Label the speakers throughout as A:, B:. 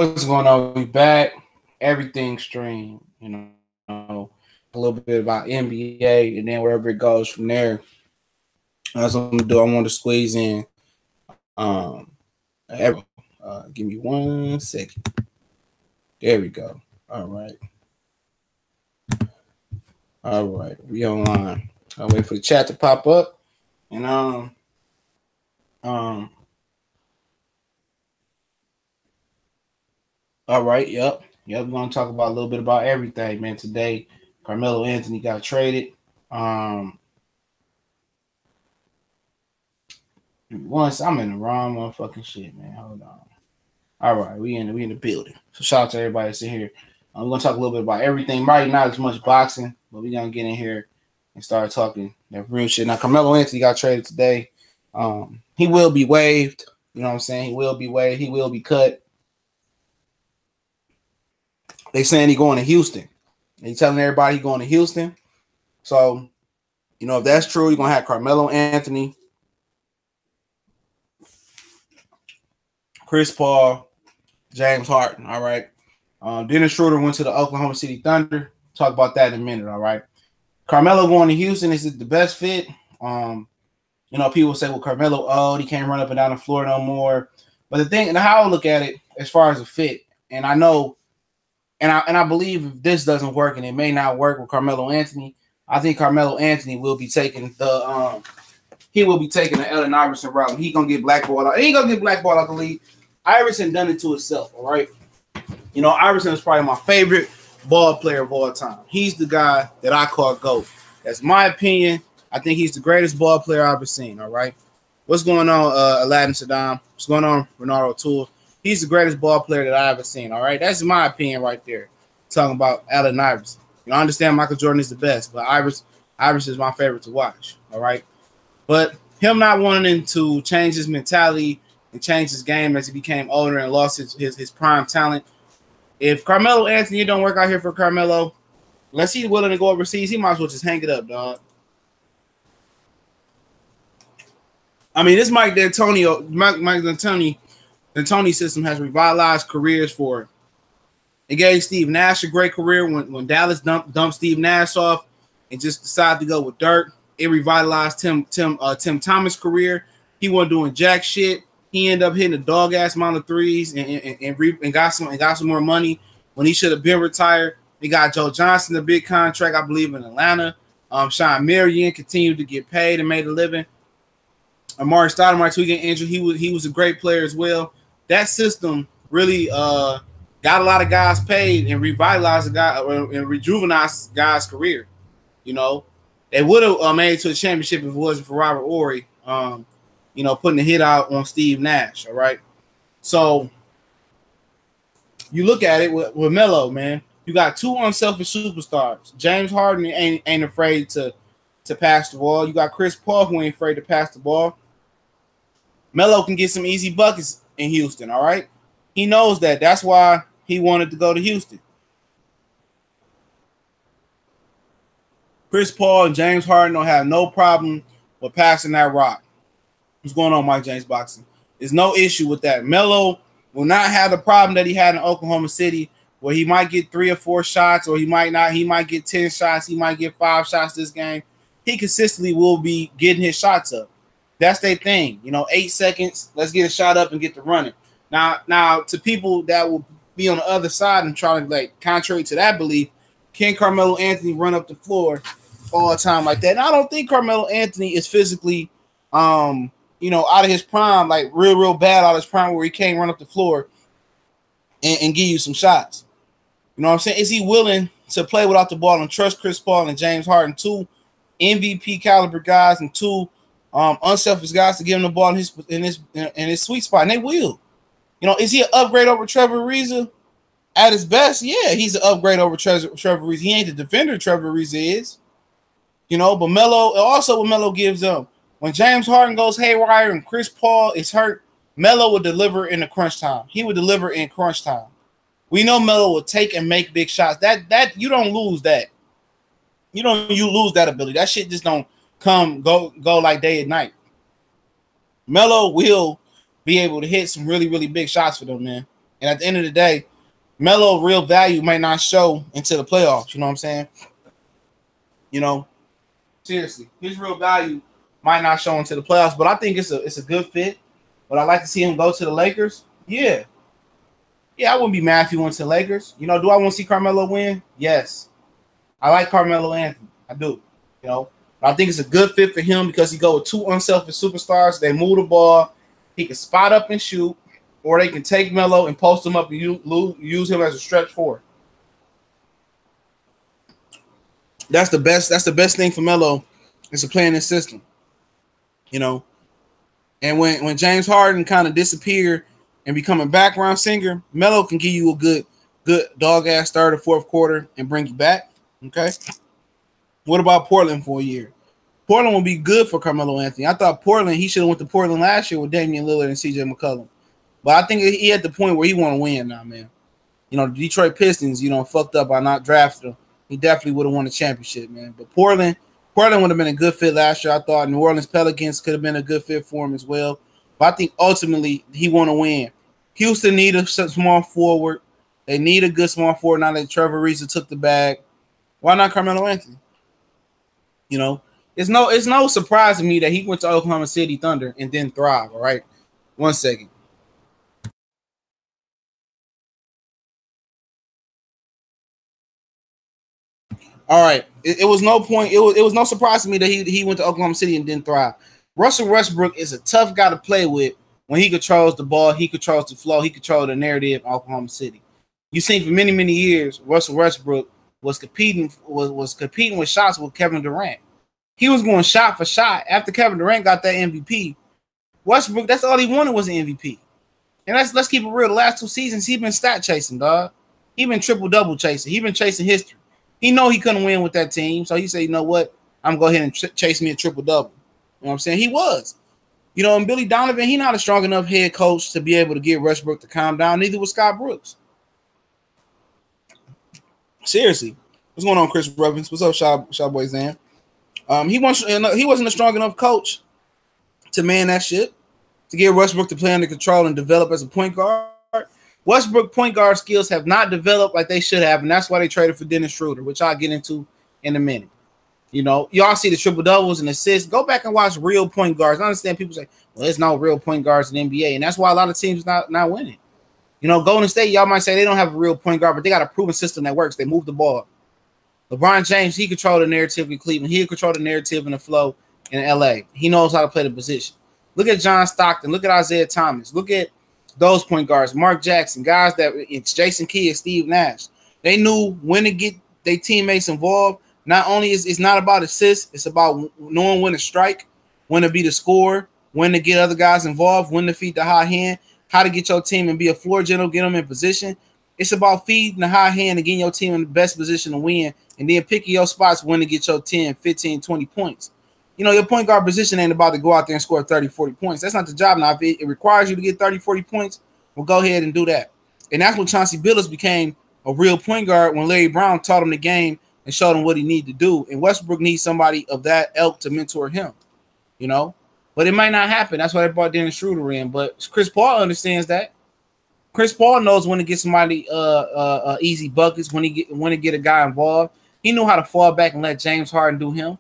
A: What's going on? We back. Everything stream. A little bit about NBA, and then wherever it goes from there. That's what I'm gonna do. I want to squeeze in. Give me 1 second. There we go. All right. All right. We online. I'll wait for the chat to pop up, and All right. Yep. We're gonna talk about a little bit about everything, man. Today, Carmelo Anthony got traded. Once I'm in the wrong motherfucking shit, man. Hold on. All right, we in the building. So shout out to everybody that's in here. We're gonna talk a little bit about everything. Right, not as much boxing, but we're gonna get in here and start talking that real shit. Now, Carmelo Anthony got traded today. He will be waived. You know what I'm saying? He will be waived. He will be cut. They saying he going to Houston. He telling everybody he going to Houston. So, if that's true, you're gonna have Carmelo Anthony, Chris Paul, James Harden. All right. Dennis Schroeder went to the Oklahoma City Thunder. Talk about that in a minute. All right. Carmelo going to Houston, is it the best fit? People say, well, Carmelo old, he can't run up and down the floor no more. But the thing, and how I look at it as far as a fit, and I know, and I believe if this doesn't work, and it may not work with Carmelo Anthony, I think Carmelo Anthony will be taking the Allen Iverson route. He gonna get blackballed out. He ain't gonna get blackballed out the league. Iverson done it to himself, all right? Iverson is probably my favorite ball player of all time. He's the guy that I call GOAT. That's my opinion. I think he's the greatest ball player I've ever seen, all right? What's going on, Aladdin Saddam? What's going on, Ronaldo Tool? He's the greatest ball player that I've ever seen, all right? That's my opinion right there, talking about Allen Iverson. I understand Michael Jordan is the best, but Iverson is my favorite to watch, all right? But him not wanting to change his mentality and change his game as he became older and lost his prime talent. If Carmelo Anthony don't work out here for Carmelo, unless he's willing to go overseas, he might as well just hang it up, dog. I mean, this Mike D'Antoni system has revitalized careers for. It gave Steve Nash a great career when Dallas dumped Steve Nash off and just decided to go with Dirk. It revitalized Tim Thomas' career. He wasn't doing jack shit. He ended up hitting a dog ass amount of threes and got some more money when he should have been retired. They got Joe Johnson a big contract, I believe, in Atlanta. Sean Marion continued to get paid and made a living. Amari Stoudemire, who get injured, he was a great player as well. That system really got a lot of guys paid and revitalized the guy and rejuvenized guys' career. They would have made it to the championship if it wasn't for Robert Horry, putting the hit out on Steve Nash. All right. So you look at it with Melo, man. You got two unselfish superstars. James Harden ain't afraid to pass the ball. You got Chris Paul, who ain't afraid to pass the ball. Melo can get some easy buckets in Houston. All right. He knows that. That's why he wanted to go to Houston. Chris Paul and James Harden don't have no problem with passing that rock. What's going on, Mike James Boxing? There's no issue with that. Melo will not have the problem that he had in Oklahoma City, where he might get 3 or 4 shots, or he might not. He might get 10 shots. He might get 5 shots this game. He consistently will be getting his shots up. That's their thing. 8 seconds. Let's get a shot up and get to running. Now, to people that will be on the other side and try to, contrary to that belief, can Carmelo Anthony run up the floor all the time like that? And I don't think Carmelo Anthony is physically, out of his prime, like real bad out of his prime, where he can't run up the floor and give you some shots. You know what I'm saying? Is he willing to play without the ball and trust Chris Paul and James Harden, 2 MVP caliber guys and 2 unselfish guys, to give him the ball in his sweet spot? And they will. Is he an upgrade over Trevor Ariza? At his best, yeah, he's an upgrade over Trevor Ariza. He ain't the defender Trevor Ariza is. But Melo, also what Melo gives them, when James Harden goes haywire and Chris Paul is hurt, Melo would deliver in the crunch time. He would deliver in crunch time. We know Melo will take and make big shots. That you don't lose that. You lose that ability. That shit just don't go like day and night. Melo will be able to hit some really, really big shots for them, man. And at the end of the day, Melo real value might not show into the playoffs. You know what I'm saying? You know, seriously, his real value might not show into the playoffs. But I think it's a good fit. But I like to see him go to the Lakers. Yeah, I wouldn't be mad if he went to the Lakers. You know, do I want to see Carmelo win? Yes, I like Carmelo Anthony. I do. You know, but I think it's a good fit for him because he go with two unselfish superstars. They move the ball. He can spot up and shoot, or they can take Melo and post him up and use him as a stretch forward. That's the best. That's the best thing for Melo is to play in this system. You know, and when James Harden kind of disappeared and become a background singer, Melo can give you a good dog ass third or fourth quarter and bring you back. Okay. What about Portland for a year? Portland will be good for Carmelo Anthony. I thought Portland, he should have went to Portland last year with Damian Lillard and CJ McCollum. But I think he at the point where he want to win now, man. You know, the Detroit Pistons, you know, fucked up by not drafting him. He definitely would have won the championship, man. But Portland would have been a good fit last year. I thought New Orleans Pelicans could have been a good fit for him as well. But I think ultimately he want to win. Houston need a small forward. They need a good small forward now that Trevor Ariza took the bag. Why not Carmelo Anthony? You know, it's no surprise to me that he went to Oklahoma City Thunder and didn't thrive. All right, 1 second. All right, it was no point. It was no surprise to me that he went to Oklahoma City and didn't thrive. Russell Westbrook is a tough guy to play with when he controls the ball, he controls the flow, he controls the narrative in Oklahoma City. You've seen for many years, Russell Westbrook was competing with shots with Kevin Durant. He was going shot for shot after Kevin Durant got that MVP. Westbrook, that's all he wanted was an MVP. And let's keep it real. The last 2 seasons, he's been stat chasing, dog. He been triple-double chasing. He been chasing history. He know he couldn't win with that team, so he said, you know what? I'm going to go ahead and chase me a triple-double. You know what I'm saying? He was. You know, and Billy Donovan, he not a strong enough head coach to be able to get Westbrook to calm down. Neither was Scott Brooks. Seriously. What's going on, Chris Robbins? What's up, Shaw Boy Zan? He wasn't a strong enough coach to man that shit, to get Westbrook to play under control and develop as a point guard. Westbrook point guard skills have not developed like they should have, and that's why they traded for Dennis Schroeder, which I'll get into in a minute. You know, y'all see the triple doubles and assists. Go back and watch real point guards. I understand people say, well, there's no real point guards in the NBA, and that's why a lot of teams not winning. You know, Golden State, y'all might say they don't have a real point guard, but they got a proven system that works. They move the ball. LeBron James, he controlled the narrative in Cleveland. He controlled the narrative in the flow in LA. He knows how to play the position. Look at John Stockton. Look at Isaiah Thomas. Look at those point guards, Mark Jackson, guys that it's Jason Kidd, Steve Nash. They knew when to get their teammates involved. Not only is it's not about assists, it's about knowing when to strike, when to be the scorer, when to get other guys involved, when to feed the high hand, how to get your team and be a floor general, get them in position. It's about feeding the high hand and getting your team in the best position to win, and then picking your spots when to get your 10, 15, 20 points. You know, your point guard position ain't about to go out there and score 30, 40 points. That's not the job. Now, if it requires you to get 30, 40 points, well, go ahead and do that. And that's when Chauncey Billups became a real point guard, when Larry Brown taught him the game and showed him what he needed to do. And Westbrook needs somebody of that ilk to mentor him, you know. But it might not happen. That's why they brought Dennis Schroeder in. But Chris Paul understands that. Chris Paul knows when to get somebody easy buckets, when to get a guy involved. He knew how to fall back and let James Harden do him.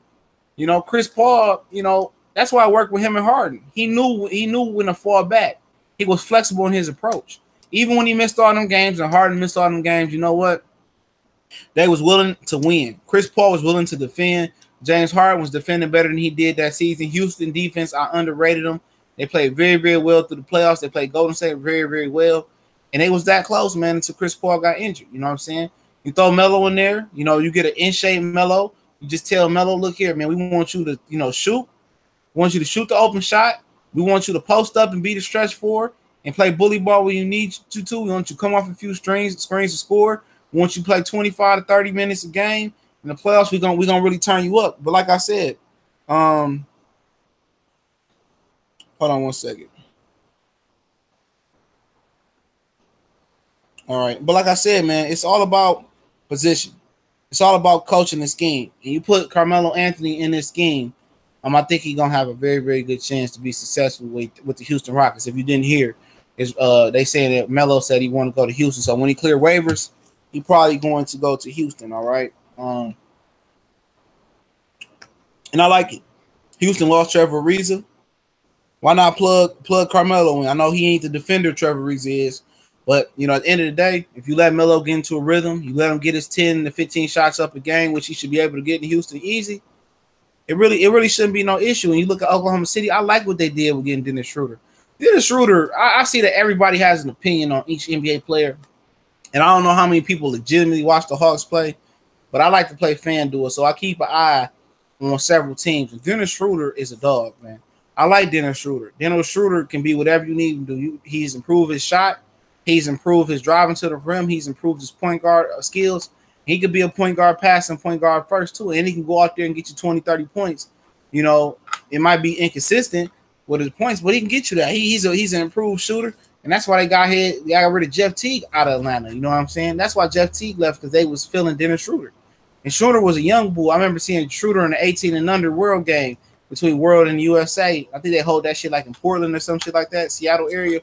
A: You know, Chris Paul, you know, that's why I worked with him and Harden. He knew when to fall back. He was flexible in his approach. Even when he missed all them games and Harden missed all them games, you know what? They was willing to win. Chris Paul was willing to defend. James Harden was defending better than he did that season. Houston defense, I underrated them. They played very, very well through the playoffs. They played Golden State very, very well. And it was that close, man, until Chris Paul got injured. You know what I'm saying? You throw Melo in there, you know, you get an in-shape Melo. You just tell Melo, look here, man, we want you to, you know, shoot. We want you to shoot the open shot. We want you to post up and be the stretch forward and play bully ball where you need you to. We want you to come off a few screens to score. We want you to play 25 to 30 minutes a game. In the playoffs, we're gonna really turn you up. But like I said, hold on 1 second. All right. But like I said, man, it's all about position. It's all about coaching the scheme. And you put Carmelo Anthony in this scheme, I think he's going to have a very, very good chance to be successful with the Houston Rockets. If you didn't hear, is they saying that Melo said he want to go to Houston. So when he clear waivers, he probably going to go to Houston. All right. And I like it. Houston lost Trevor Ariza. Why not plug Carmelo in? I know he ain't the defender Trevor Ariza is, but you know, at the end of the day, if you let Melo get into a rhythm, you let him get his 10 to 15 shots up a game, which he should be able to get in Houston easy. It really shouldn't be no issue. When you look at Oklahoma City, I like what they did with getting Dennis Schroeder. Dennis Schroeder, I see that everybody has an opinion on each NBA player, and I don't know how many people legitimately watch the Hawks play, but I like to play FanDuel, so I keep an eye on several teams. And Dennis Schroeder is a dog, man. I like Dennis Schroeder. Dennis Schroeder can be whatever you need him to do. He's improved his shot. He's improved his driving to the rim. He's improved his point guard skills. He could be a point guard passing point guard first, too. And he can go out there and get you 20, 30 points. You know, it might be inconsistent with his points, but he can get you that. He's an improved shooter. And that's why they got rid of Jeff Teague out of Atlanta. You know what I'm saying? That's why Jeff Teague left, because they was filling Dennis Schroeder. And Schroeder was a young bull. I remember seeing Schroeder in the 18 and under World game between World and USA. I think they hold that shit like in Portland or some shit like that, Seattle area.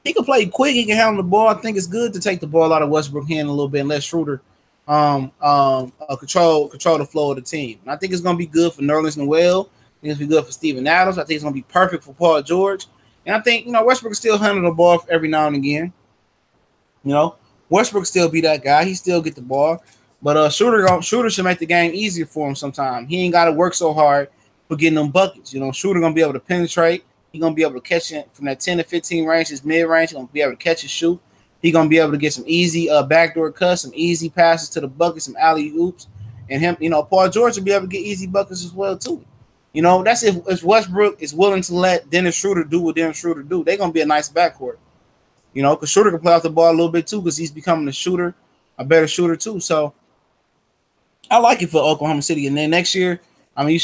A: He can play quick. He can handle the ball. I think it's good to take the ball out of Westbrook's hand a little bit and let Schroeder control the flow of the team. And I think it's going to be good for Nerlens Noel. I think it's going to be good for Steven Adams. I think it's going to be perfect for Paul George. And I think, you know, Westbrook still handle the ball every now and again. You know, Westbrook still be that guy. He still get the ball. But Schroeder should make the game easier for him sometime. He ain't got to work so hard for getting them buckets. You know, Schroeder going to be able to penetrate. He's going to be able to catch it from that 10 to 15 range, his mid-range. He's going to be able to catch and shoot. He's going to be able to get some easy backdoor cuts, some easy passes to the bucket, some alley-oops. And him, you know, Paul George will be able to get easy buckets as well, too. You know, that's if Westbrook is willing to let Dennis Schroeder do what Dennis Schroeder do. They're going to be a nice backcourt. You know, because Schroeder can play off the ball a little bit, too, because he's becoming a better shooter, too. So, I like it for Oklahoma City. And then next year, I mean,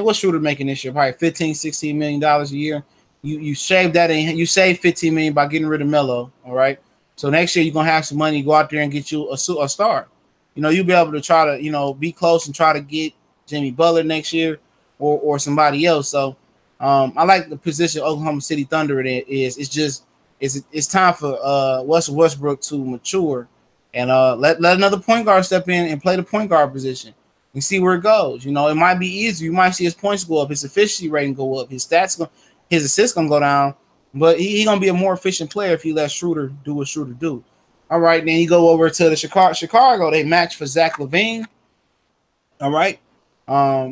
A: what's Schroeder making this year? Probably $15, $16 million a year. You shave that and you save $15 million by getting rid of Melo. All right. So next year you're gonna have some money, go out there and get you a star. You know, you'll be able to try to, you know, be close and try to get Jimmy Butler next year or somebody else. So I like the position Oklahoma City Thunder is. It's time for Russell Westbrook to mature and let another point guard step in and play the point guard position and see where it goes. You know, it might be easy. You might see his points go up, his efficiency rating go up, his assists gonna go down, but he gonna be a more efficient player if he lets Schroeder do what Schroeder do. All right, then you go over to the Chicago. They match for Zach LaVine. All right,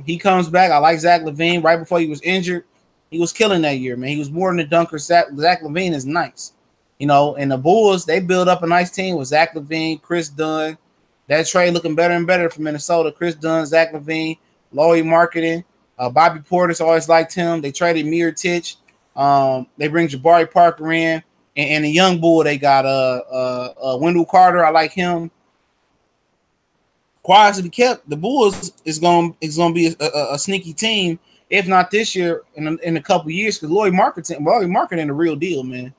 A: he comes back. I like Zach LaVine. Right before he was injured, he was killing that year, man. He was more than a dunker. Zach LaVine is nice, you know. And the Bulls, they build up a nice team with Zach LaVine, Chris Dunn. That trade looking better and better for Minnesota. Chris Dunn, Zach LaVine, Laurie Marketing. Bobby Portis always liked him. They traded Mir Tich. They bring Jabari Parker in, and a young bull they got Wendell Carter. I like him. Quiet to be kept. The Bulls is going to be a sneaky team, if not this year, in a couple years. Because Laurie Marketing the real deal, man.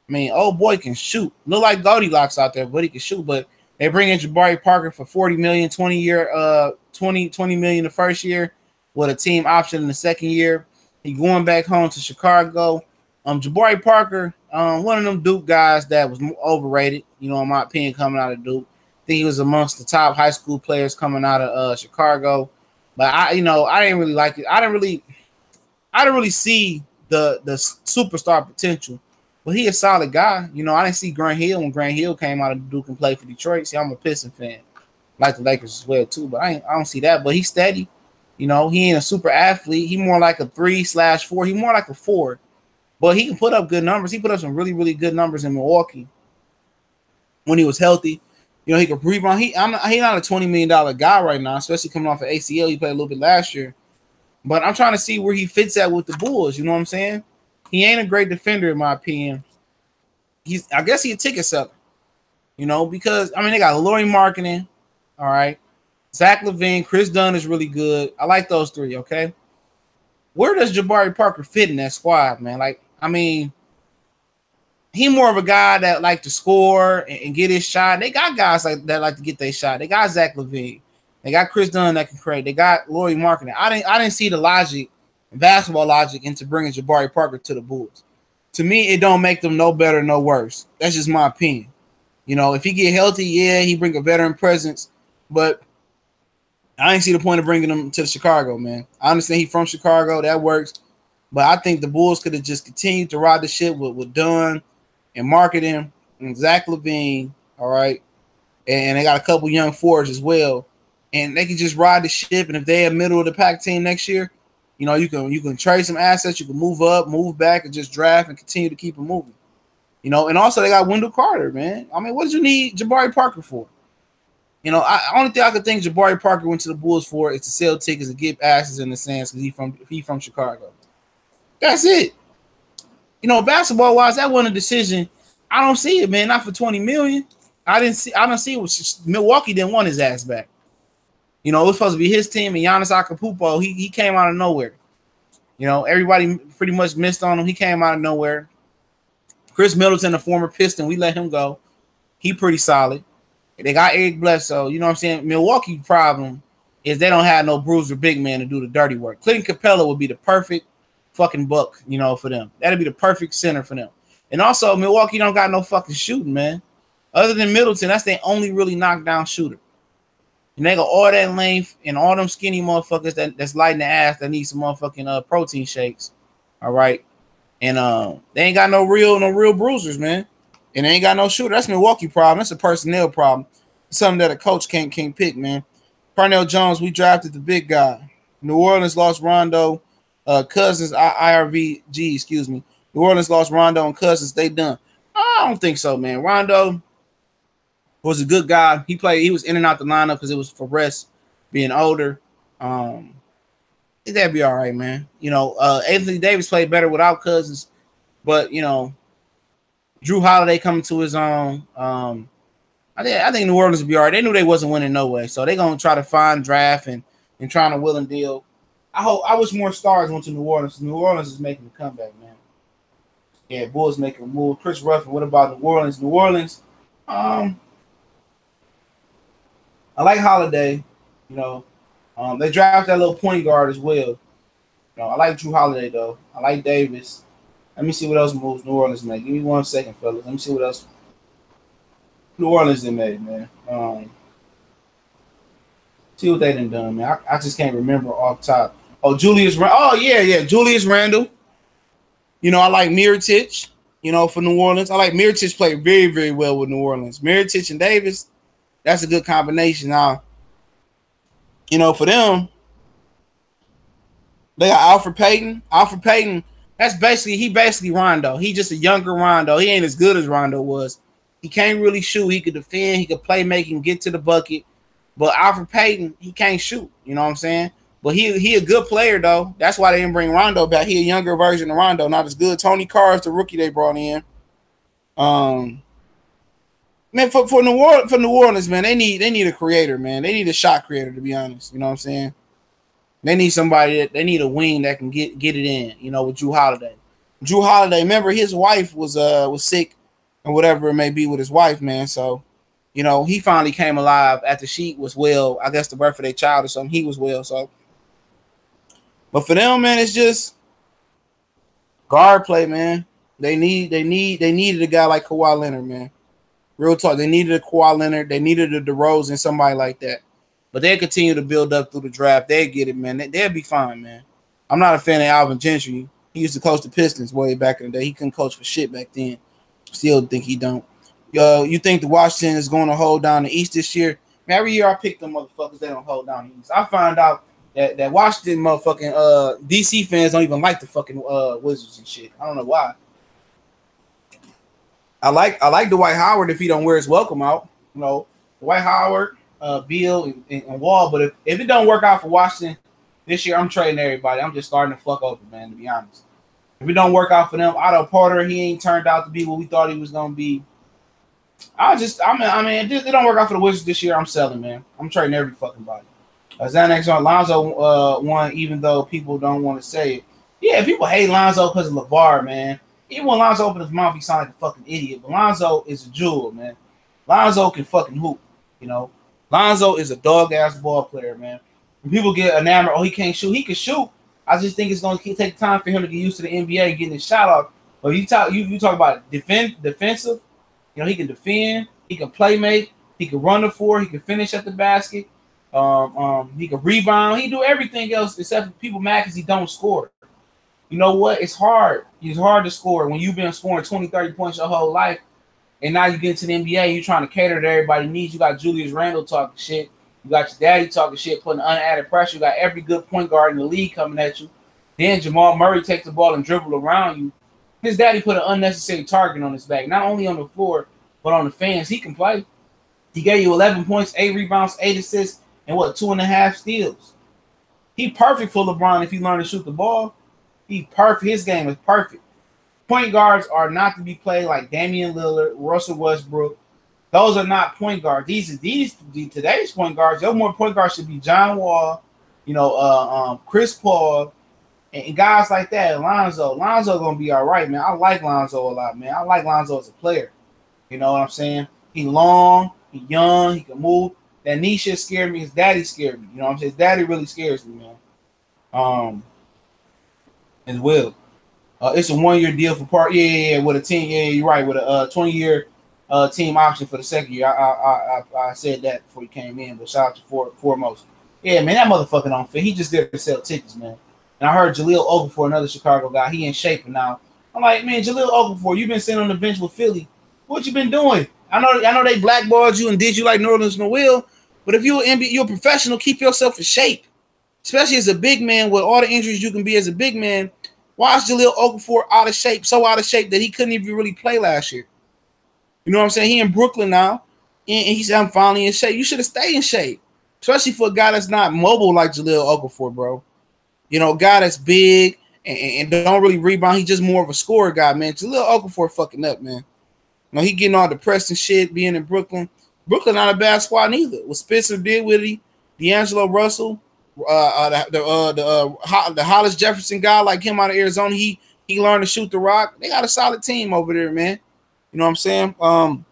A: I mean, old boy can shoot. Look like Goldilocks out there, but he can shoot. But they bring in Jabari Parker for $40 million, 20 million the first year, with a team option in the second year. He going back home to Chicago. Jabari Parker, one of them Duke guys that was overrated, you know, in my opinion, coming out of Duke. I think he was amongst the top high school players coming out of Chicago. But I didn't really like it. I didn't really see the superstar potential. But he a solid guy. You know, I didn't see Grant Hill when Grant Hill came out of Duke and played for Detroit. See, I'm a Piston fan. Like the Lakers as well, too. But I don't see that. But he's steady. You know, he ain't a super athlete. He more like a 3/4. He more like a 4. But he can put up good numbers. He put up some really, really good numbers in Milwaukee when he was healthy. You know, he could rebound. He's not a $20 million guy right now, especially coming off of ACL. He played a little bit last year. But I'm trying to see where he fits at with the Bulls. You know what I'm saying? He ain't a great defender, in my opinion. I guess he's a ticket seller. You know, because, I mean, they got Laurie Marketing. All right. Zach LaVine, Chris Dunn is really good. I like those three, okay? Where does Jabari Parker fit in that squad, man? Like, I mean, he more of a guy that like to score and get his shot. They got guys that like to get their shot. They got Zach LaVine. They got Chris Dunn that can create. They got Laurie Marketing. I didn't see the logic, basketball logic, into bringing Jabari Parker to the Bulls. to me, it don't make them no better, no worse. That's just my opinion. You know, if he get healthy, yeah, he bring a veteran presence, but I ain't see the point of bringing him to Chicago, man. I understand he's from Chicago, that works, but I think the Bulls could have just continued to ride the shit with Dunn and market him and Zach LaVine, all right, and they got a couple young forwards as well, and they can just ride the ship. And if they a middle of the pack team next year, you know, you can trade some assets, you can move up, move back, and just draft and continue to keep them moving. You know, and also they got Wendell Carter, man. I mean, what did you need Jabari Parker for? You know, only thing I could think Jabari Parker went to the Bulls for is to sell tickets and get asses in the stands because he from Chicago. That's it. You know, basketball wise, that wasn't a decision. I don't see it, man. Not for $20 million. I don't see it. Milwaukee didn't want his ass back. You know, it was supposed to be his team, and Giannis Antetokounmpo, he came out of nowhere. You know, everybody pretty much missed on him. He came out of nowhere. Chris Middleton, the former Piston, we let him go. He pretty solid. They got Eric Bledsoe. You know what I'm saying? Milwaukee problem is they don't have no bruiser big man to do the dirty work. Clinton Capella would be the perfect fucking buck, you know, for them. That'd be the perfect center for them. And also, Milwaukee don't got no fucking shooting, man. Other than Middleton, that's their only really knockdown shooter. And they got all that length and all them skinny motherfuckers that's lighting the ass that need some motherfucking protein shakes. All right. And they ain't got no real bruisers, man. And they ain't got no shooter. That's Milwaukee problem. That's a personnel problem. It's something that a coach can't pick, man. Parnell Jones, we drafted the big guy. New Orleans lost Rondo, Cousins, IRVG, excuse me. New Orleans lost Rondo and Cousins. They done. I don't think so, man. Rondo was a good guy. He was in and out the lineup because it was for rest, being older. That'd be all right, man. You know, Anthony Davis played better without Cousins, but you know, Drew Holiday coming to his own. I think New Orleans would be all right. They knew they wasn't winning no way, so they're gonna try to find draft and trying to will and deal. I wish more stars went to New Orleans. New Orleans is making a comeback, man. Yeah, Bulls making a move. Chris Ruffin, what about New Orleans? New Orleans, I like Holiday. You know, they drafted that little point guard as well. You know, I like Drew Holiday though. I like Davis. Let me see what else moves New Orleans made. Give me 1 second, fellas. Let me see what else New Orleans they made, man. See what they done, man. I just can't remember off top. Oh, Julius Randle. Oh, yeah. Julius Randle. You know, I like Mirotic, you know, for New Orleans. I like Mirotic played very, very well with New Orleans. Mirotic and Davis, that's a good combination. Now, you know, for them, they got Alfred Payton. Alfred Payton, he basically Rondo. He just a younger Rondo. He ain't as good as Rondo was. He can't really shoot. He could defend. He could play make and get to the bucket. But Alfred Payton, he can't shoot. You know what I'm saying? But he a good player, though. That's why they didn't bring Rondo back. He a younger version of Rondo. Not as good. Tony Carr is the rookie they brought in. Man, for New Orleans, man, they need a creator, man. They need a shot creator, to be honest. You know what I'm saying? They need somebody they need a wing that can get it in, you know, with Drew Holiday. Drew Holiday, remember his wife was sick and whatever it may be with his wife, man. So, you know, he finally came alive after she was well. I guess the birth of their child or something. He was well. So, but for them, man, it's just guard play, man. They needed a guy like Kawhi Leonard, man. Real talk. They needed a Kawhi Leonard. They needed a DeRozan, somebody like that. But they'll continue to build up through the draft. They'll get it, man. They'll be fine, man. I'm not a fan of Alvin Gentry. He used to coach the Pistons way back in the day. He couldn't coach for shit back then. Still think he don't. You think the Washington is going to hold down the East this year? Man, every year I pick them motherfuckers, they don't hold down the East. I find out that Washington motherfucking DC fans don't even like the fucking Wizards and shit. I don't know why. I like Dwight Howard if he don't wear his welcome out. You know, Dwight Howard, Beal, and Wall. But if it don't work out for Washington this year, I'm trading everybody. I'm just starting to fuck over, man, to be honest. If it don't work out for them, Otto Porter, he ain't turned out to be what we thought he was going to be. If it don't work out for the Wizards this year, I'm selling, man. I'm trading every fucking body. Xanax on Lonzo won, even though people don't want to say it. Yeah, people hate Lonzo because of LeVar, man. Even when Lonzo opened his mouth, he sounded like a fucking idiot. But Lonzo is a jewel, man. Lonzo can fucking hoop, you know. Lonzo is a dog-ass ball player, man. When people get enamored, he can't shoot. He can shoot. I just think it's going to take time for him to get used to the NBA, getting his shot off. But you talk about defensive. You know, he can defend, he can play make, he can run the floor, he can finish at the basket, he can rebound, he do everything else except for people mad because he don't score. You know what? It's hard. It's hard to score when you've been scoring 20, 30 points your whole life, and now you get to the NBA, you're trying to cater to everybody's needs. You got Julius Randle talking shit. You got your daddy talking shit, putting unadded pressure. You got every good point guard in the league coming at you. Then Jamal Murray takes the ball and dribble around you. His daddy put an unnecessary target on his back, not only on the floor, but on the fans. He can play. He gave you 11 points, 8 rebounds, 8 assists, and 2.5 steals. He perfect for LeBron if he learn to shoot the ball. He perfect. His game is perfect. Point guards are not to be played like Damian Lillard, Russell Westbrook. Those are not point guards. Today's point guards. Your more point guards should be John Wall, Chris Paul, and guys like that. Lonzo gonna be all right, man. I like Lonzo a lot, man. I like Lonzo as a player. You know what I'm saying? He long, he young, he can move. That knee shit scared me. His daddy scared me. You know what I'm saying? His daddy really scares me, man. As well. It's a 1-year deal for part. Yeah, with a team. Yeah, you're right. With a 20-year team option for the second year. I said that before he came in, but shout out to Foremost. Yeah, man, that motherfucker don't fit. He just there to sell tickets, man. And I heard Jahlil Okafor, another Chicago guy, he in shape now. I'm like, man, Jahlil Okafor, you've been sitting on the bench with Philly. What you been doing? I know they blackballed you and did you like Northern Noel, but if you're a professional, keep yourself in shape. Especially as a big man with all the injuries you can be as a big man. Why is Jahlil Okafor out of shape, so out of shape that he couldn't even really play last year? You know what I'm saying? He in Brooklyn now, and he said, I'm finally in shape. You should have stayed in shape, especially for a guy that's not mobile like Jahlil Okafor, bro. You know, a guy that's big and don't really rebound. He's just more of a scorer guy, man. Jahlil Okafor fucking up, man. You know, he getting all depressed and shit being in Brooklyn. Brooklyn not a bad squad neither. With Spencer Dinwiddie, D'Angelo Russell, the Hollis Jefferson guy like him out of Arizona, he learned to shoot the rock. They got a solid team over there, man. You know what I'm saying?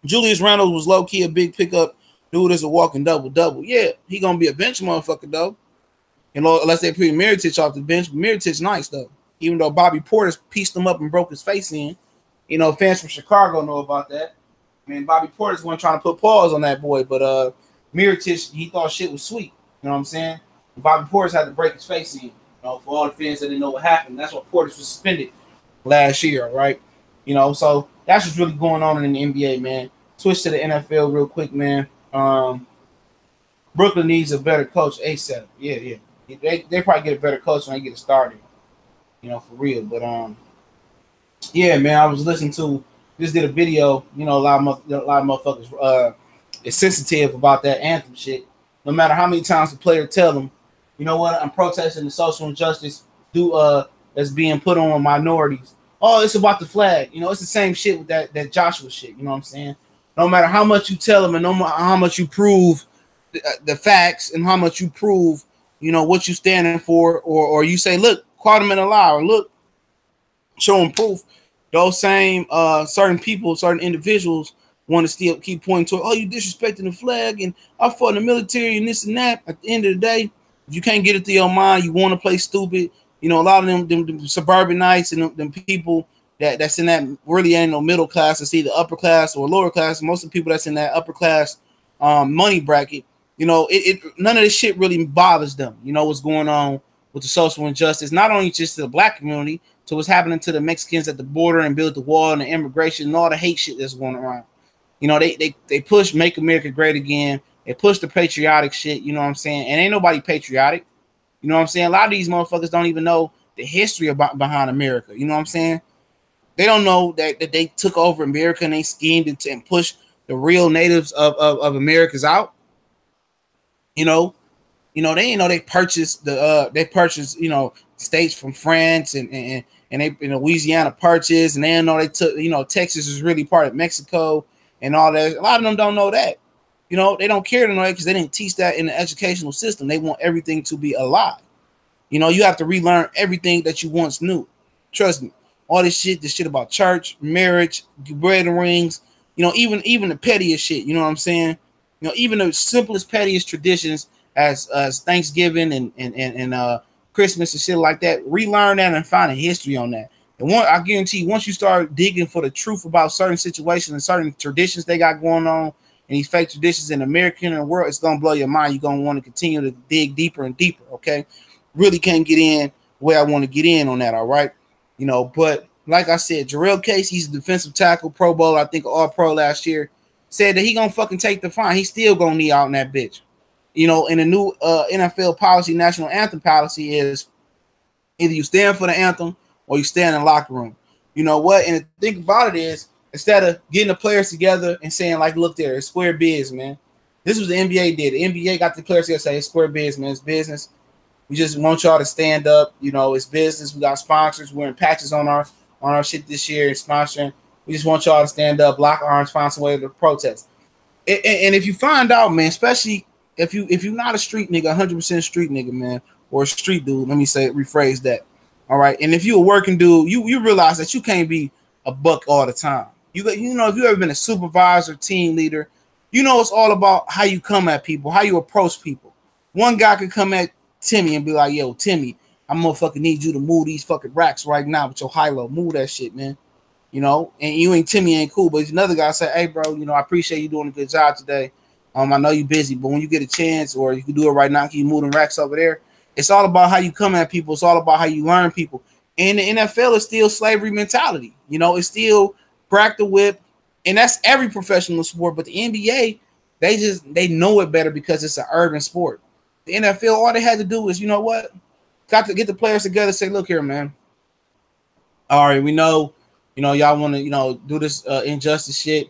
A: Julius Randle was low-key a big pickup. Dude is a walking double-double. Yeah, he gonna be a bench motherfucker, though. You know, unless they put Mirotic off the bench. But Mirotic nice, though. Even though Bobby Portis pieced him up and broke his face in. You know, fans from Chicago know about that. I mean, Bobby Portis wasn't trying to put paws on that boy, but Mirotic, he thought shit was sweet. You know what I'm saying? Bobby Portis had to break his face in. You know, for all the fans that didn't know what happened. That's why Portis was suspended last year, right? You know, so that's what's really going on in the NBA, man. Switch to the NFL real quick, man. Brooklyn needs a better coach ASAP. Yeah. They probably get a better coach when they get it started. You know, for real. But yeah, man, I was listening to just did a video. You know, a lot of motherfuckers is sensitive about that anthem shit. No matter how many times the player tell them, you know what, I'm protesting the social injustice that's being put on minorities. Oh, it's about the flag. You know, it's the same shit with that Joshua shit. You know what I'm saying? No matter how much you tell them and no matter how much you prove the facts and how much you prove, you know, what you standing for, or you say, look, caught him in a lie, or look, show them proof. Those same certain people, certain individuals want to still keep pointing to, oh, you disrespecting the flag, and I fought in the military and this and that. At the end of the day, if you can't get it through your mind, you want to play stupid. You know, a lot of them suburbanites and them people that's in that really ain't no middle class. It's either upper class or lower class. Most of the people that's in that upper class money bracket, you know, none of this shit really bothers them. You know what's going on with the social injustice, not only just to the black community, to what's happening to the Mexicans at the border and build the wall and the immigration and all the hate shit that's going around. You know, they push Make America Great Again. They push the patriotic shit, you know what I'm saying? And ain't nobody patriotic. You know what I'm saying? A lot of these motherfuckers don't even know the history behind America. You know what I'm saying? They don't know that they took over America and they schemed and pushed the real natives of Americas out. You know, they ain't know they purchased you know, states from France and they Louisiana purchased, and they didn't know they took, you know, Texas is really part of Mexico and all that. A lot of them don't know that. You know, they don't care to know that because they didn't teach that in the educational system. They want everything to be a lie. You know, you have to relearn everything that you once knew. Trust me. All this shit about church, marriage, bread and rings, you know, even the pettiest shit, you know what I'm saying? You know, even the simplest, pettiest traditions as Thanksgiving and Christmas and shit like that, relearn that and find a history on that. And I guarantee you, once you start digging for the truth about certain situations and certain traditions they got going on, and these fake traditions in America and the world, it's gonna blow your mind. You're gonna want to continue to dig deeper and deeper. Okay, really can't get in where I want to get in on that. All right, but like I said, Jarrell Casey, he's a defensive tackle, Pro Bowl, I think All Pro last year, said that he gonna fucking take the fine. He's still gonna knee out in that bitch. And the new NFL policy, national anthem policy, is either you stand for the anthem or you stand in the locker room. You know what? And the thing about it is, instead of getting the players together and saying, like, look there, it's square biz, man. This was the NBA did. The NBA got the players together and say, it's square biz, man. It's business. We just want y'all to stand up. It's business. We got sponsors. We're wearing patches on our shit this year and sponsoring. We just want y'all to stand up, lock arms, find some way to protest. And if you find out, man, especially if you're not a street nigga, 100% street nigga, man, or a street dude, let me rephrase that. All right. And if you're a working dude, you realize that you can't be a buck all the time. If you ever been a supervisor, team leader, it's all about how you come at people, how you approach people. One guy could come at Timmy and be like, yo, Timmy, I'm motherfucking need you to move these fucking racks right now with your high-low. Move that shit, man. And Timmy ain't cool, but another guy say, hey, bro, I appreciate you doing a good job today. I know you're busy, but when you get a chance, or you can do it right now, can you move them racks over there? It's all about how you come at people. It's all about how you learn people. And the NFL is still slavery mentality. It's still crack the whip, and that's every professional sport. But the NBA, they know it better because it's an urban sport. The NFL, all they had to do is, got to get the players together and say, look here, man. All right, we know, y'all want to, do this injustice shit,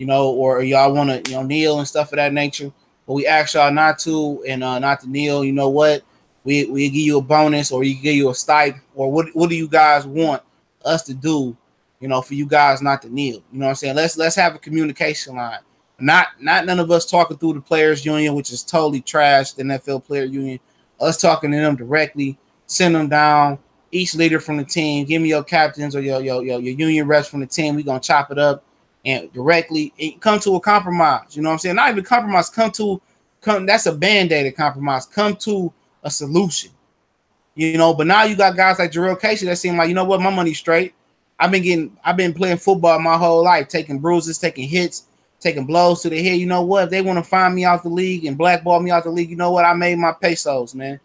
A: or y'all want to, kneel and stuff of that nature. But we ask y'all not to and not to kneel. You know what? We give you a bonus, or we give you a stipend, or what do you guys want us to do, for you guys not to kneel? You know what I'm saying? Let's have a communication line. Not none of us talking through the players union, which is totally trash, the NFL player union. Us talking to them directly, send them down. Each leader from the team, give me your captains or your union reps from the team. We're gonna chop it up and directly come to a compromise. You know what I'm saying? Not even compromise, that's a band-aid to compromise. Come to a solution. But now you got guys like Jarrell Casey that seem like, what, my money's straight. I've been playing football my whole life, taking bruises, taking hits, taking blows to the head. You know what? If they want to find me out the league and blackball me out the league, you know what? I made my pesos, man.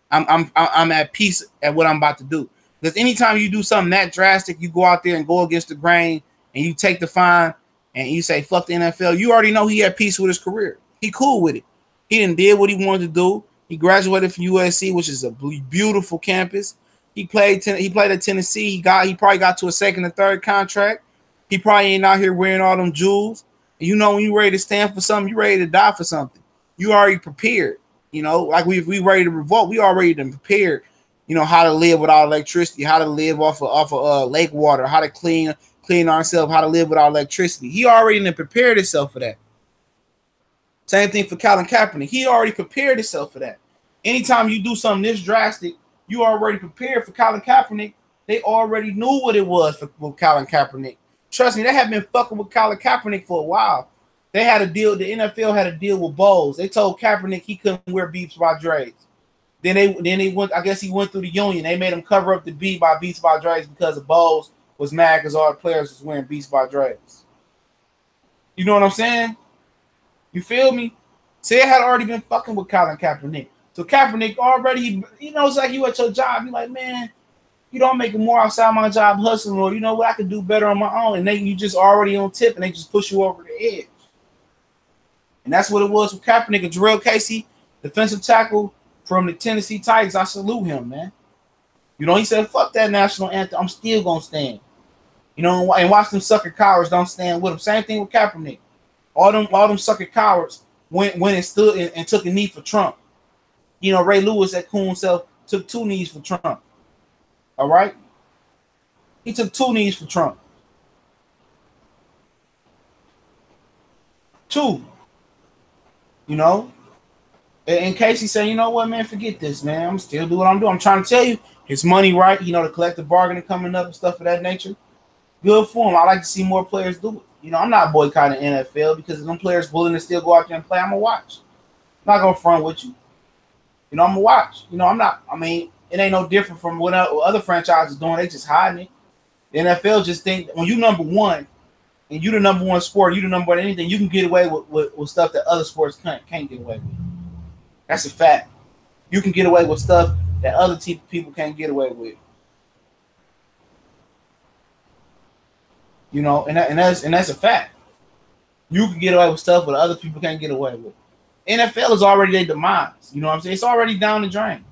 A: I'm at peace at what I'm about to do. Because anytime you do something that drastic, you go out there and go against the grain and you take the fine and you say, fuck the NFL, you already know he at peace with his career. He cool with it. He didn't did what he wanted to do. He graduated from USC, which is a beautiful campus. He played at Tennessee. He probably got to a second or third contract. He probably ain't out here wearing all them jewels. And when you ready to stand for something, you ready to die for something. You already prepared. Like we ready to revolt. We already prepared. How to live without electricity, how to live off of lake water, how to clean ourselves, how to live without electricity. He already prepared himself for that. Same thing for Colin Kaepernick. He already prepared himself for that. Anytime you do something this drastic, you already prepared for Colin Kaepernick. They already knew what it was for Colin Kaepernick. Trust me, they have been fucking with Colin Kaepernick for a while. They had a deal. The NFL had a deal with Bowles. They told Kaepernick he couldn't wear Beats by Dre's. Then they went. I guess he went through the union. They made him cover up the B by Beats by Dre's because the Bowles was mad because all the players was wearing Beats by Dre's. You know what I'm saying? You feel me? So they had already been fucking with Colin Kaepernick. So Kaepernick already, it's like you at your job. You're like, man, I'm making more outside my job hustling, or you know what, I could do better on my own. And you just already on tip, and they just push you over the edge. And that's what it was with Kaepernick and Jarrell Casey, defensive tackle from the Tennessee Titans. I salute him, man. He said, fuck that national anthem. I'm still going to stand. And watch them sucker cowards don't stand with him. Same thing with Kaepernick. All them sucker cowards went and stood and took a knee for Trump. Ray Lewis, that cool himself, took 2 knees for Trump. All right? He took 2 knees for Trump. 2. And Casey saying, you know what, man, forget this, man. I'm still doing what I'm doing. I'm trying to tell you, his money right, the collective bargaining coming up and stuff of that nature. Good for him. I like to see more players do it. I'm not boycotting NFL because if them players willing to still go out there and play, I'm going to watch. I'm not going to front with you. I'm going to watch. It ain't no different from what other franchises doing. They just hiding it. The NFL just think when you number one and you the number one sport, you the number one anything, you can get away with stuff that other sports can't get away with. That's a fact. You can get away with stuff that other people can't get away with. You know, and that's a fact. You can get away with stuff that other people can't get away with. NFL is already their demise. You know what I'm saying? It's already down the drain.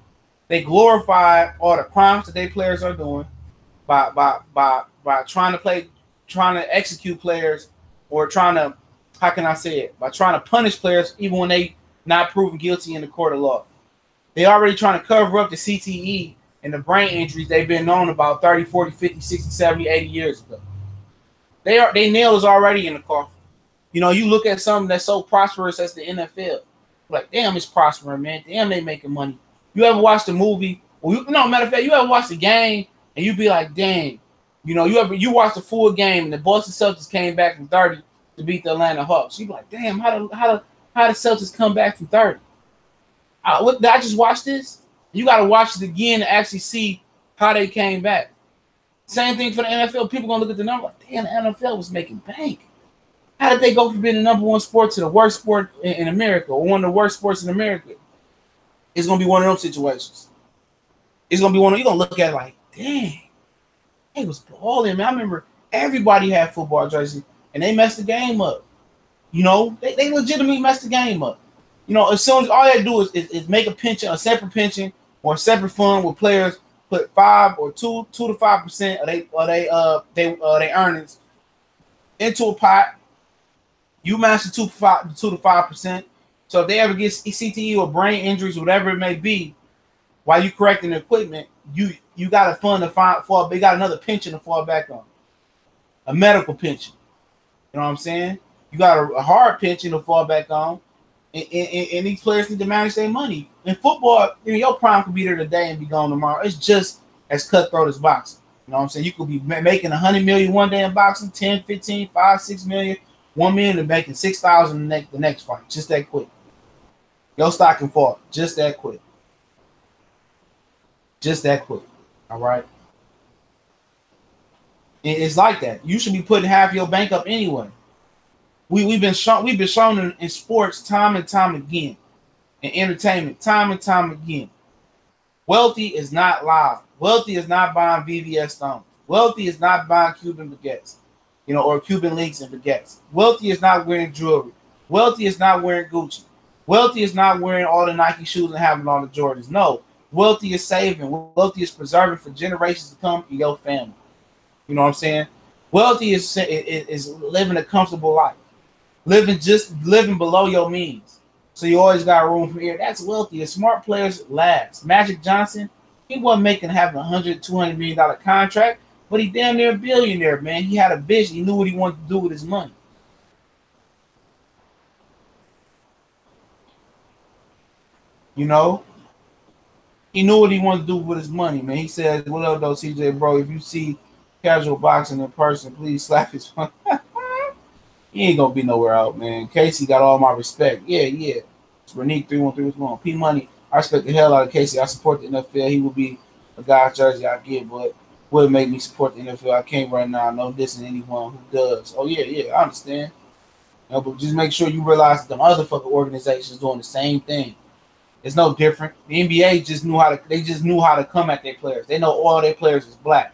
A: They glorify all the crimes that their players are doing by trying to execute players, or trying to, how can I say it? By trying to punish players even when they not proven guilty in the court of law. They already trying to cover up the CTE and the brain injuries they've been known about 30, 40, 50, 60, 70, 80 years ago. They nail is already in the coffin. You know, you look at something that's so prosperous as the NFL. Like, damn, it's prospering, man. Damn, they making money. You ever watched a movie? Well, matter of fact, you ever watched a game and you be like, dang, you know, you watched a full game and the Boston Celtics came back from 30 to beat the Atlanta Hawks. You be like, damn, how the Celtics come back from 30? Did I just watch this? You got to watch it again to actually see how they came back. Same thing for the NFL. People gonna look at the number like, damn, the NFL was making bank. How did they go from being the number one sport to the worst sport in America, or one of the worst sports in America? It's gonna be one of those situations. It's gonna be one of, you're gonna look at it like, dang, they was balling, man. I remember everybody had football jerseys and they messed the game up. You know, they legitimately messed the game up. You know, as soon as all they do is make a pension, a separate pension or a separate fund where players put 5 or 2 to 5% of they earnings into a pot. You match the 2 to 5%. So if they ever get CTE or brain injuries, whatever it may be, while you correcting the equipment, you got a fund to fall. They got another pension to fall back on, a medical pension. You know what I'm saying? You got a hard pension to fall back on, and these players need to manage their money. In football, your prime could be there today and be gone tomorrow. It's just as cutthroat as boxing. You know what I'm saying? You could be making $100 million one day in boxing, 10, 15, 5, 6 million, 1 million, and making 6,000 the next fight. Just that quick. Your stock can fall just that quick. Just that quick. All right. It's like that. You should be putting half your bank up anyway. We've been shown in sports time and time again, in entertainment time and time again. Wealthy is not loud. Wealthy is not buying VVS stones. Wealthy is not buying Cuban baguettes, you know, or Cuban links and baguettes. Wealthy is not wearing jewelry. Wealthy is not wearing Gucci. Wealthy is not wearing all the Nike shoes and having all the Jordans. No, wealthy is saving. Wealthy is preserving for generations to come in your family. You know what I'm saying? Wealthy is living a comfortable life, living below your means. So you always got room for here. That's wealthy. The smart players last. Magic Johnson, he wasn't having $100, $200 million contract, but he damn near a billionaire, man. He had a vision. He knew what he wanted to do with his money. You know, he knew what he wanted to do with his money, man. He said, "What up, though, CJ, bro? If you see casual boxing in person, please slap his phone." He ain't gonna be nowhere out, man. Casey got all my respect. Yeah. It's Renique 313 was going. P Money, I respect the hell out of Casey. I support the NFL. He will be a guy's jersey I get, but would make me support the NFL. I can't right now. No dissing anyone who does. Oh yeah, I understand. You know, but just make sure you realize that the other fucking organizations doing the same thing. It's no different. The NBA just knew how to come at their players. They know all their players is black.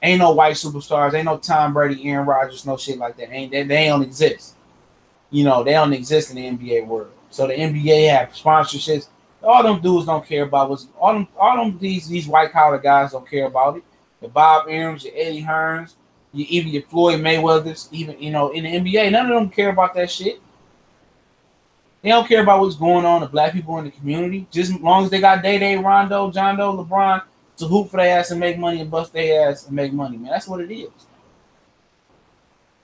A: Ain't no white superstars. Ain't no Tom Brady, Aaron Rodgers, no shit like that. They don't exist. You know, they don't exist in the NBA world. So the NBA have sponsorships. All them dudes don't care about what's these white collar guys don't care about it. The Bob Arams, your Eddie Hearns, even your Floyd Mayweathers, even in the NBA, none of them care about that shit. They don't care about what's going on to black people in the community. Just as long as they got Day, Rondo, John Doe, LeBron to hoop for their ass and make money and bust their ass and make money, man. That's what it is.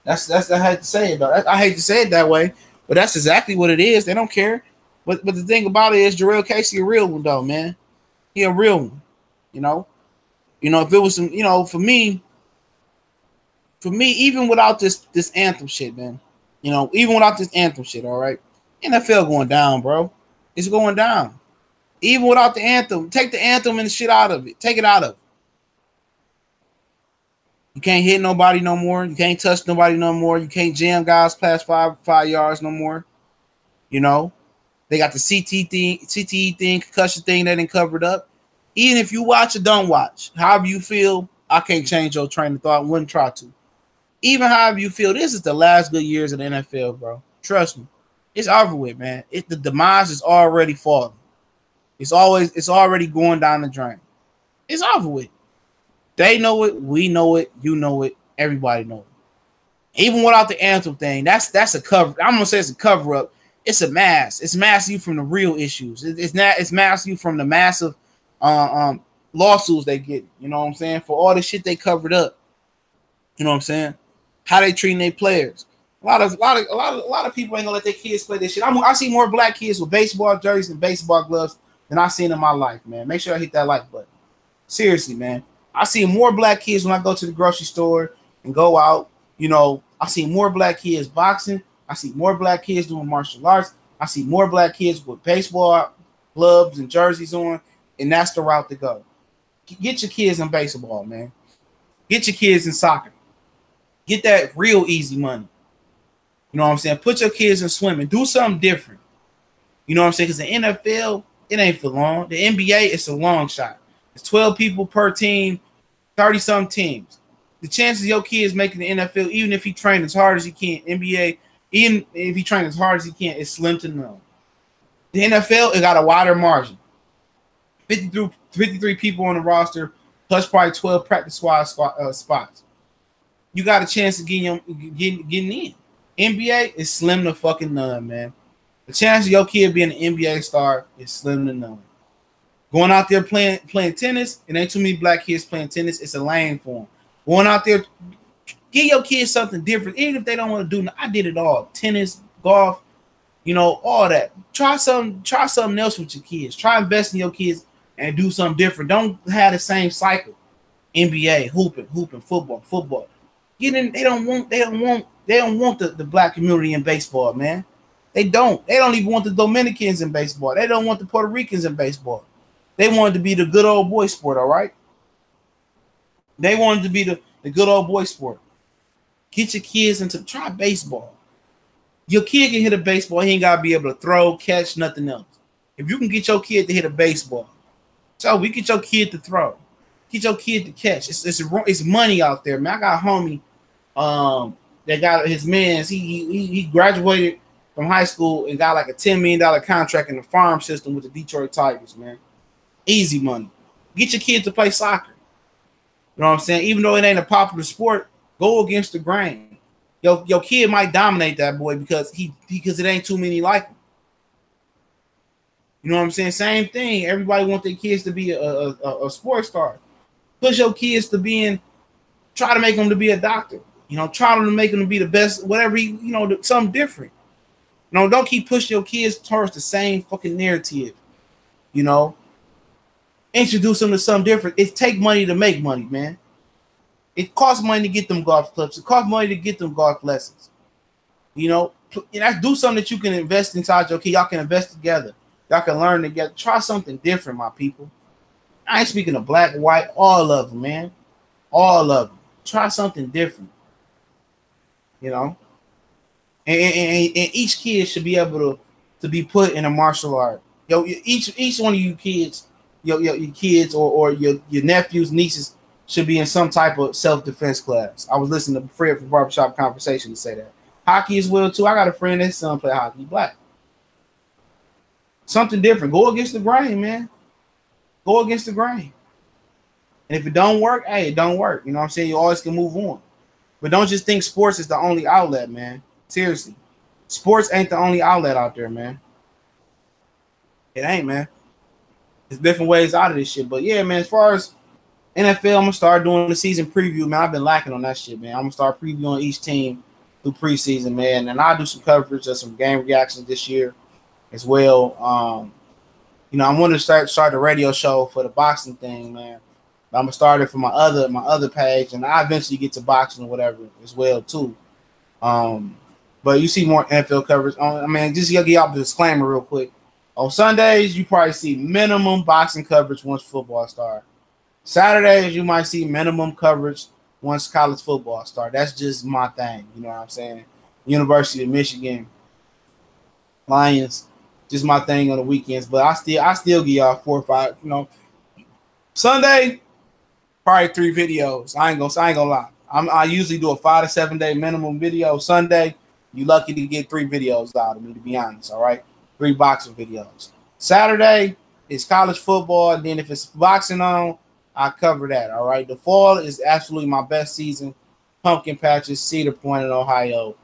A: That's I hate to say it, though. I hate to say it that way, but that's exactly what it is. They don't care. But the thing about it is, Jarrell Casey a real one, though, man. He a real one. You know, if it was some, for me, even without this anthem shit, man. Even without this anthem shit, all right. NFL going down, bro. It's going down. Even without the anthem, take the anthem and the shit out of it. Take it out of it. You can't hit nobody no more. You can't touch nobody no more. You can't jam guys past five yards no more. You know, they got the CTE thing, concussion thing that ain't covered up. Even if you watch or don't watch, however you feel, I can't change your train of thought. Wouldn't try to. Even however you feel, this is the last good years of the NFL, bro. Trust me. It's over with, man. The demise is already falling. It's already going down the drain. It's over with. They know it, we know it, you know it, everybody knows it. Even without the anthem thing, that's a cover. I'm gonna say it's a cover up. It's a mask. It's masking you from the real issues. It's masking you from the massive lawsuits they get. You know what I'm saying? For all the shit they covered up. You know what I'm saying? How they treating their players. A lot of people ain't gonna let their kids play this shit. I see more black kids with baseball jerseys and baseball gloves than I've seen in my life, man. Make sure I hit that like button. Seriously, man. I see more black kids when I go to the grocery store and go out. You know, I see more black kids boxing. I see more black kids doing martial arts. I see more black kids with baseball gloves and jerseys on, and that's the route to go. Get your kids in baseball, man. Get your kids in soccer. Get that real easy money. You know what I'm saying? Put your kids in swimming. Do something different. You know what I'm saying? Because the NFL, it ain't for long. The NBA, it's a long shot. It's 12 people per team, 30-some teams. The chances of your kids making the NFL, even if he trained as hard as he can, NBA, even if he trained as hard as he can, it's slim to none. The NFL, it got a wider margin. 53 people on the roster, plus probably 12 practice squad spots. You got a chance of getting in. NBA is slim to fucking none, man. The chance of your kid being an NBA star is slim to none. Going out there playing tennis, it ain't too many black kids playing tennis. It's a lane for them. Going out there, give your kids something different. Even if they don't want to do, I did it all. Tennis, golf, you know, all that. Try something else with your kids. Try investing in your kids and do something different. Don't have the same cycle. NBA, hooping, football. Get in. They don't want the black community in baseball, man. They don't even want the Dominicans in baseball. They don't want the Puerto Ricans in baseball. They wanted to be the good old boy sport, all right? They wanted to be the good old boy sport. Get your kids into try baseball. Your kid can hit a baseball. He ain't got to be able to throw, catch, nothing else. If you can get your kid to hit a baseball, so we get your kid to throw. Get your kid to catch. It's money out there, man. I got a homie that got his mans. He graduated from high school and got like a $10 million contract in the farm system with the Detroit Tigers, man. Easy money. Get your kid to play soccer. You know what I'm saying? Even though it ain't a popular sport, go against the grain. Your kid might dominate that boy because it ain't too many like him. You know what I'm saying? Same thing. Everybody want their kids to be a sports star. Push your kids to try to make them to be a doctor. You know, try to make them to be the best, whatever, something different. You know, don't keep pushing your kids towards the same fucking narrative. You know, introduce them to something different. It takes money to make money, man. It costs money to get them golf clubs. It costs money to get them golf lessons. You know, do something that you can invest inside your kid. Y'all can invest together. Y'all can learn together. Try something different, my people. I ain't speaking of black, white, all of them, man. All of them. Try something different. You know? And each kid should be able to be put in a martial art. Each one of you kids, your kids or your nephews, nieces should be in some type of self-defense class. I was listening to Fred from Barbershop Conversation to say that. Hockey as well, too. I got a friend that's son play hockey, black. Something different. Go against the grain, man. Go against the grain. And if it don't work, hey, it don't work. You know what I'm saying? You always can move on. But don't just think sports is the only outlet, man. Seriously. Sports ain't the only outlet out there, man. It ain't, man. There's different ways out of this shit. But, yeah, man, as far as NFL, I'm going to start doing the season preview, man. I've been lacking on that shit, man. I'm going to start previewing each team through preseason, man. And I'll do some coverage of some game reactions this year as well. You know, I want to start a radio show for the boxing thing, man. But I'm gonna start it for my other page, and I eventually get to boxing or whatever as well too. But you see more NFL coverage. I mean, just to give y'all the disclaimer real quick. On Sundays, you probably see minimum boxing coverage once football starts. Saturdays, you might see minimum coverage once college football starts. That's just my thing. You know what I'm saying? University of Michigan, Lions, just my thing on the weekends. But I still give y'all 4 or 5. You know, Sunday probably 3 videos. I ain't gonna lie. I usually do a 5 to 7 day minimum video. Sunday, you lucky to get 3 videos out of me, to be honest. All right, 3 boxing videos. Saturday is college football, and then if it's boxing on, I cover that. All right. The fall is absolutely my best season. Pumpkin patches, Cedar Point in Ohio.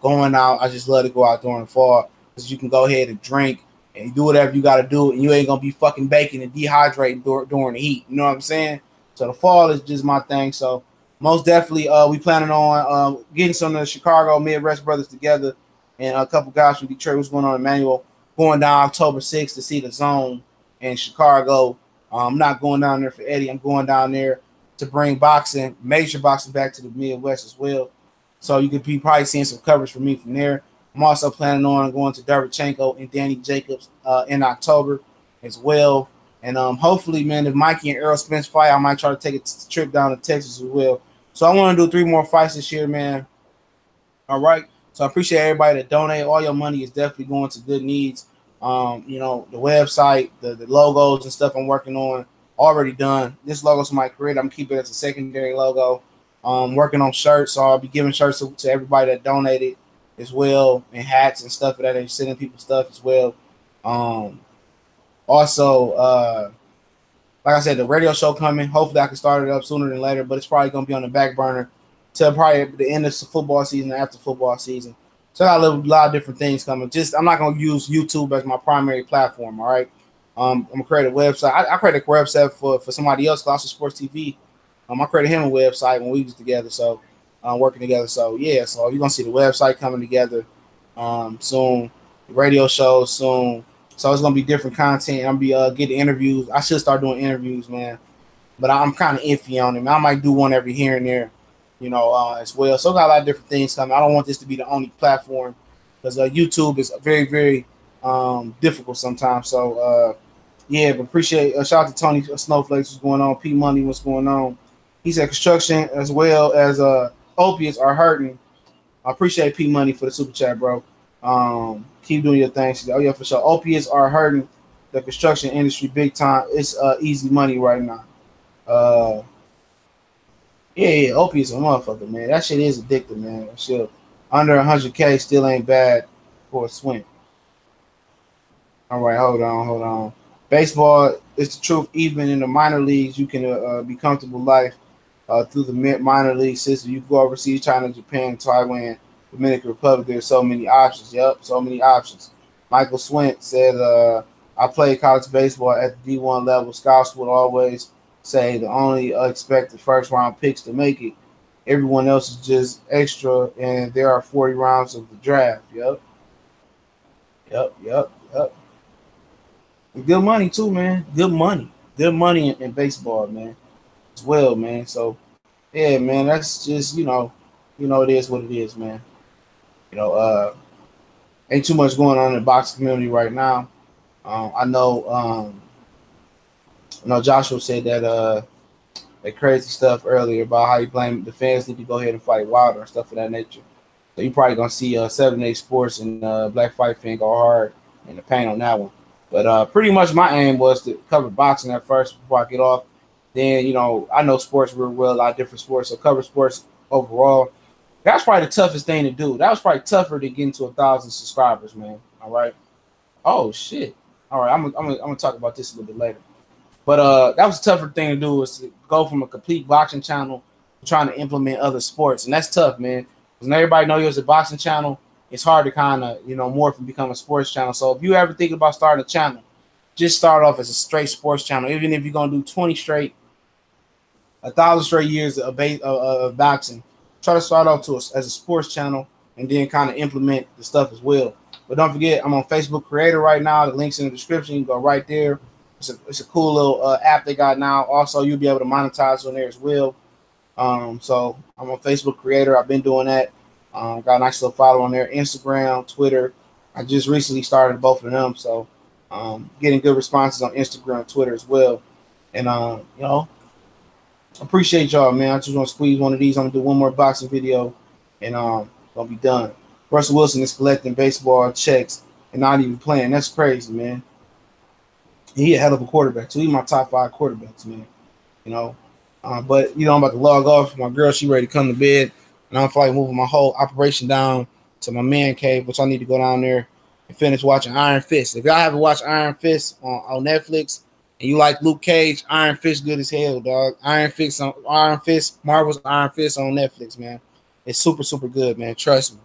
A: Going out, I just love to go out during the fall because you can go ahead and drink and do whatever you got to do, and you ain't gonna be fucking baking and dehydrating during the heat. You know what I'm saying? So the fall is just my thing. So most definitely, we planning on getting some of the Chicago Midwest brothers together, and a couple guys from Detroit. What's going on, Emmanuel? Going down October 6th to see the Zone in Chicago. I'm not going down there for Eddie. I'm going down there to bring boxing, major boxing, back to the Midwest as well. So you could be probably seeing some coverage from me from there. I'm also planning on going to Derbychenko and Danny Jacobs in October as well. And hopefully, man, if Mikey and Errol Spence fight, I might try to take a trip down to Texas as well. So I want to do 3 more fights this year, man. All right. So I appreciate everybody that donate. All your money is definitely going to good needs. You know, the website, the logos and stuff I'm working on, already done. This logo's my career. I'm keeping it as a secondary logo. Working on shirts, so I'll be giving shirts to everybody that donated as well, and hats and stuff that they're sending people stuff as well. Also, like I said, the radio show coming. Hopefully I can start it up sooner than later, but it's probably going to be on the back burner till probably the end of the football season, after football season. So I got a lot of different things coming. Just I'm not going to use YouTube as my primary platform, all right? I'm going to create a website. I created a website for somebody else, Classic Sports TV. I created him a website when we was together, so working together. So yeah, so you're gonna see the website coming together soon, the radio show soon. So it's gonna be different content. I'm gonna be getting interviews. I should start doing interviews, man. But I'm kind of iffy on it. I might do one every here and there, you know, as well. So I got a lot of different things coming. I don't want this to be the only platform because YouTube is very, very difficult sometimes. So yeah, but appreciate shout out to Tony Snowflakes, what's going on? P Money, what's going on? He said construction as well as opiates are hurting. I appreciate P Money for the super chat, bro. Keep doing your thing. Oh yeah, for sure. Opiates are hurting the construction industry big time. It's easy money right now. Yeah, opiates a motherfucker, man. That shit is addictive, man. That shit under 100K still ain't bad for a swing. All right, hold on. Baseball is the truth. Even in the minor leagues, you can be comfortable life through the minor league system. You go overseas, China, Japan, Taiwan, Dominican Republic. There's so many options. Yep, so many options. Michael Swint said, I played college baseball at the D1 level. Scouts would always say the only expected first-round picks to make it. Everyone else is just extra, and there are 40 rounds of the draft. Yep. Good money, too, man. Good money in baseball, man, as well, man. So, yeah, man, that's just, you know, it is what it is, man. You know, ain't too much going on in the boxing community right now. I know Joshua said that crazy stuff earlier about how he blamed the fans need to go ahead and fight Wilder and stuff of that nature. So you're probably gonna see 7-8 Sports and Black Fight Fan go hard in the paint on that one. But pretty much my aim was to cover boxing at first before I get off. Then, you know, I know sports real well, a lot of different sports, so cover sports overall. That's probably the toughest thing to do. That was probably tougher than getting to 1,000 subscribers, man. All right. Oh shit. All right, I'm gonna talk about this a little bit later. But that was a tougher thing to do, was to go from a complete boxing channel to trying to implement other sports, and that's tough, man. Because when everybody knows you're a boxing channel, it's hard to kind of, you know, morph and become a sports channel. So if you ever think about starting a channel, just start off as a straight sports channel. Even if you're gonna do 20 straight, 1,000 straight years of boxing, try to start off as a sports channel and then kind of implement the stuff as well. But don't forget, I'm on Facebook Creator right now. The link's in the description. You can go right there. It's a cool little app they got now. Also, you'll be able to monetize on there as well. So I'm on Facebook Creator. I've been doing that. Got a nice little follow on there. Instagram, Twitter. I just recently started both of them. So getting good responses on Instagram and Twitter as well. And, you know, Appreciate y'all, man. I just want to squeeze one of these. I'm gonna do one more boxing video, and gonna be done. Russell Wilson is collecting baseball checks and not even playing. That's crazy, man. He a hell of a quarterback too. He's my top 5 quarterbacks, man. You know, but you know, I'm about to log off. My girl, she ready to come to bed, and I'm like moving my whole operation down to my man cave, which I need to go down there and finish watching Iron Fist. If y'all haven't watched Iron Fist on Netflix and you like Luke Cage, Iron Fist good as hell, dog. Iron Fist, Marvel's Iron Fist on Netflix, man. It's super, super good, man. Trust me.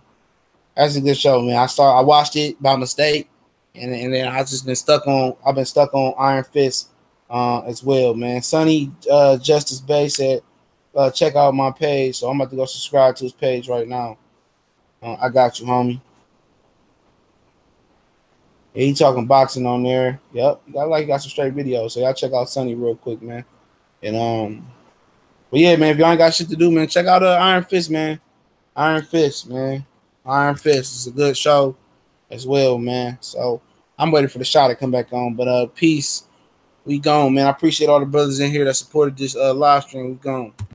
A: That's a good show, man. I watched it by mistake, and then I've been stuck on Iron Fist as well, man. Sonny Justice Bay said, check out my page, so I'm about to go subscribe to his page right now. I got you, homie. Yeah, he talking boxing on there. Yep, got some straight videos, so y'all check out Sonny real quick, man. And but yeah, man, if y'all ain't got shit to do, man, check out Iron Fist, man. Iron Fist, man. Iron Fist is a good show as well, man. So I'm waiting for the shot to come back on. But peace. We gone, man. I appreciate all the brothers in here that supported this live stream. We gone.